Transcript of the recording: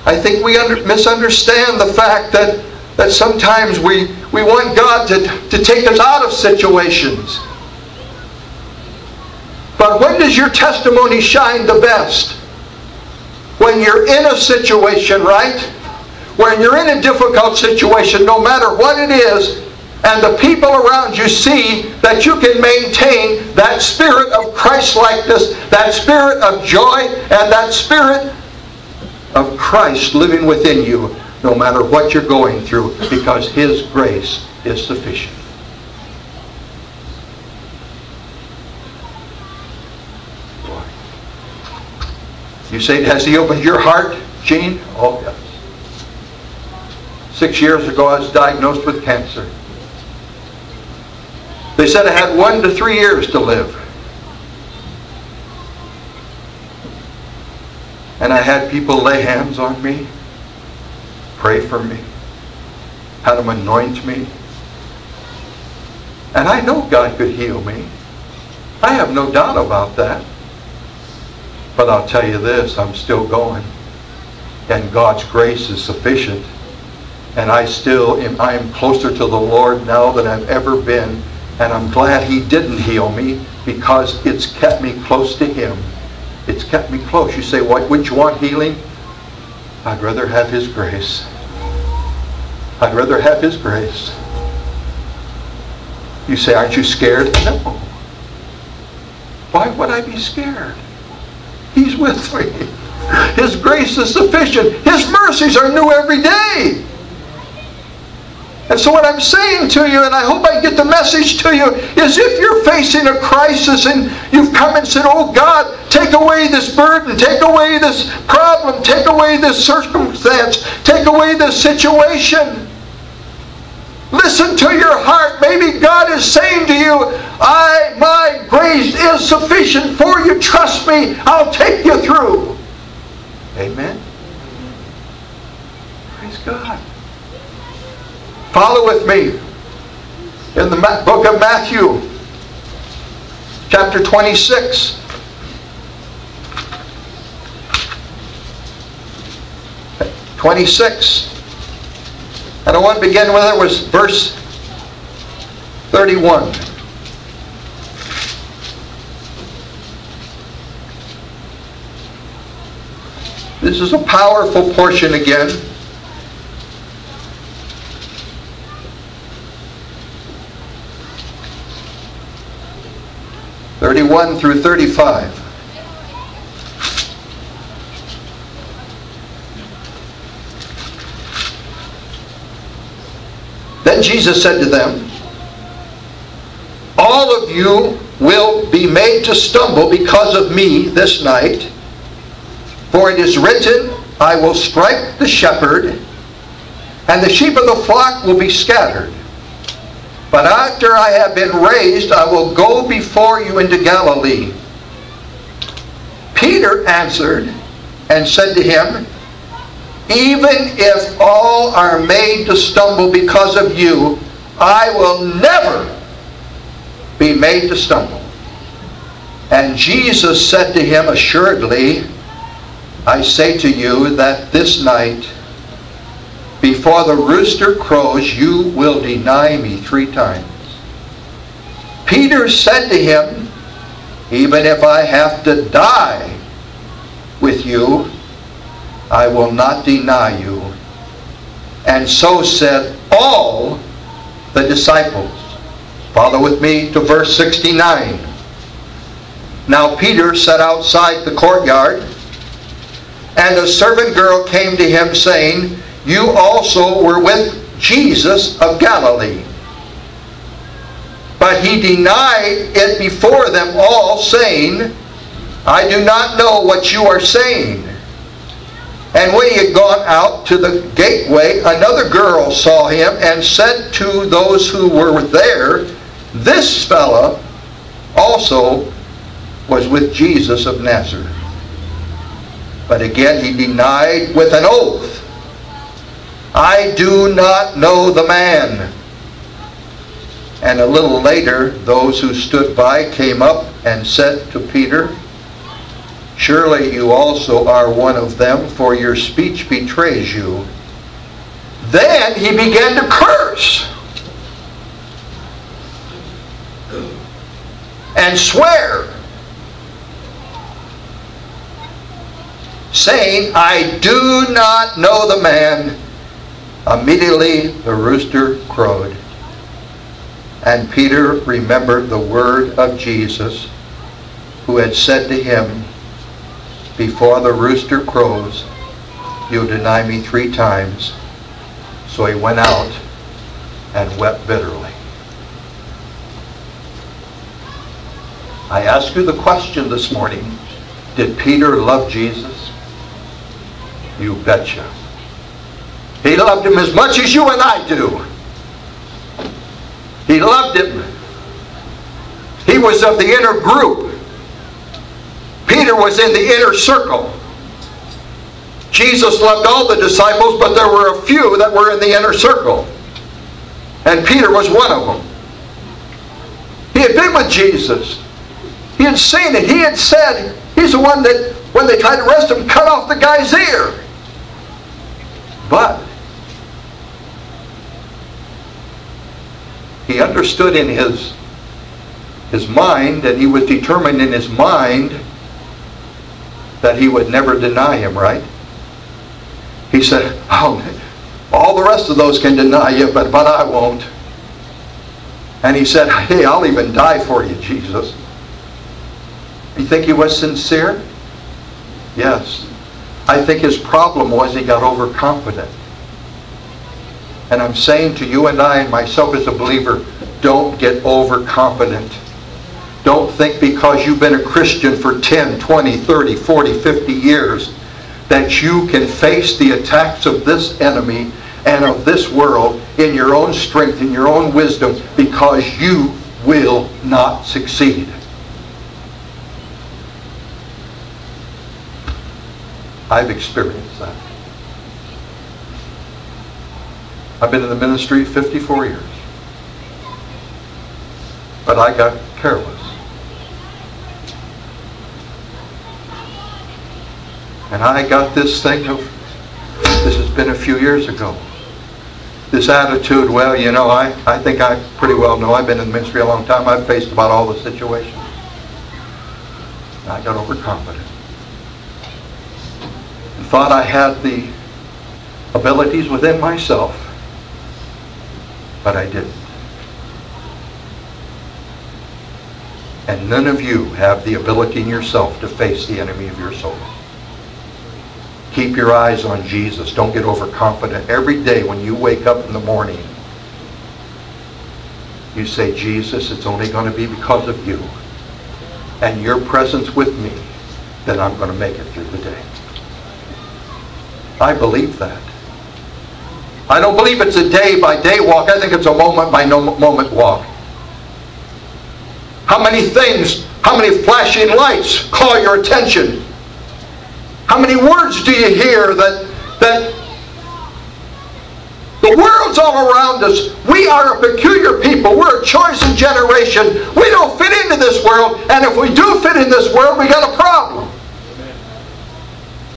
I think we misunderstand the fact that sometimes we want God to take us out of situations. But when does your testimony shine the best? When you're in a situation, right? When you're in a difficult situation, no matter what it is, and the people around you see that you can maintain that spirit of Christ-likeness, that spirit of joy, and that spirit of Christ living within you, no matter what you're going through, because His grace is sufficient. You say, has He opened your heart, Gene? Oh, yes. 6 years ago, I was diagnosed with cancer. They said I had 1 to 3 years to live. And I had people lay hands on me, pray for me, had them anoint me. And I know God could heal me. I have no doubt about that. But I'll tell you this, I'm still going. And God's grace is sufficient. And I am closer to the Lord now than I've ever been. And I'm glad He didn't heal me, because it's kept me close to Him. It's kept me close. You say, what, would you want healing? I'd rather have His grace. I'd rather have His grace. You say, aren't you scared? No. Why would I be scared? He's with me. His grace is sufficient. His mercies are new every day. And so what I'm saying to you, and I hope I get the message to you, is if you're facing a crisis and you've come and said, oh God, take away this burden, take away this problem, take away this circumstance, take away this situation. Listen to your heart. Maybe God is saying to you, my grace is sufficient for you. Trust me, I'll take you through. Amen. Praise God. Follow with me in the book of Matthew, chapter 26. And I want to begin with it was verse 31. This is a powerful portion again. (31 through 35). Then Jesus said to them, all of you will be made to stumble because of me this night. For it is written, I will strike the shepherd, and the sheep of the flock will be scattered. But after I have been raised, I will go before you into Galilee. Peter answered and said to him, even if all are made to stumble because of you, I will never be made to stumble. And Jesus said to him, assuredly, I say to you that this night, before the rooster crows, you will deny me 3 times. Peter said to him, even if I have to die with you, I will not deny you. And so said all the disciples. Follow with me to verse 69. Now Peter sat outside the courtyard, and a servant girl came to him, saying, you also were with Jesus of Galilee. But he denied it before them all, saying, I do not know what you are saying. And when he had gone out to the gateway, another girl saw him and said to those who were there, this fellow also was with Jesus of Nazareth. But again he denied with an oath, I do not know the man. And a little later, those who stood by came up and said to Peter, Surely you also are one of them, for your speech betrays you." Then he began to curse and swear, saying, "I do not know the man." Immediately the rooster crowed. And Peter remembered the word of Jesus, who had said to him, "Before the rooster crows, you'll deny me 3 times. So he went out and wept bitterly. I ask you the question this morning, did Peter love Jesus? You betcha. He loved him as much as you and I do. He loved him. He was of the inner group. Peter was in the inner circle. Jesus loved all the disciples, but there were a few that were in the inner circle. And Peter was one of them. He had been with Jesus. He had seen it. He had said, he's the one that, when they tried to arrest him, cut off the guy's ear. But he understood in his mind, and he was determined in his mind that he would never deny him, right? He said, "Oh, all the rest of those can deny you, but I won't." And he said, "Hey, I'll even die for you, Jesus." You think he was sincere? Yes. I think his problem was he got overconfident. And I'm saying to you and I, and myself as a believer, don't get overconfident. Don't think because you've been a Christian for 10, 20, 30, 40, 50 years that you can face the attacks of this enemy and of this world in your own strength, in your own wisdom, because you will not succeed. I've experienced that. I've been in the ministry 54 years. But I got careless. And I got this thing of, this has been a few years ago. This attitude, well, you know, I think I pretty well know. I've been in the ministry a long time. I've faced about all the situations. And I got overconfident. And thought I had the abilities within myself. But I didn't. And none of you have the ability in yourself to face the enemy of your soul. Keep your eyes on Jesus. Don't get overconfident. Every day when you wake up in the morning, you say, "Jesus, it's only going to be because of you and your presence with me that I'm going to make it through the day." I believe that. I don't believe it's a day-by-day walk. I think it's a moment-by-moment walk. How many things, how many flashing lights call your attention? How many words do you hear that the world's all around us? We are a peculiar people. We're a chosen generation. We don't fit into this world, and if we do fit in this world, we got a problem.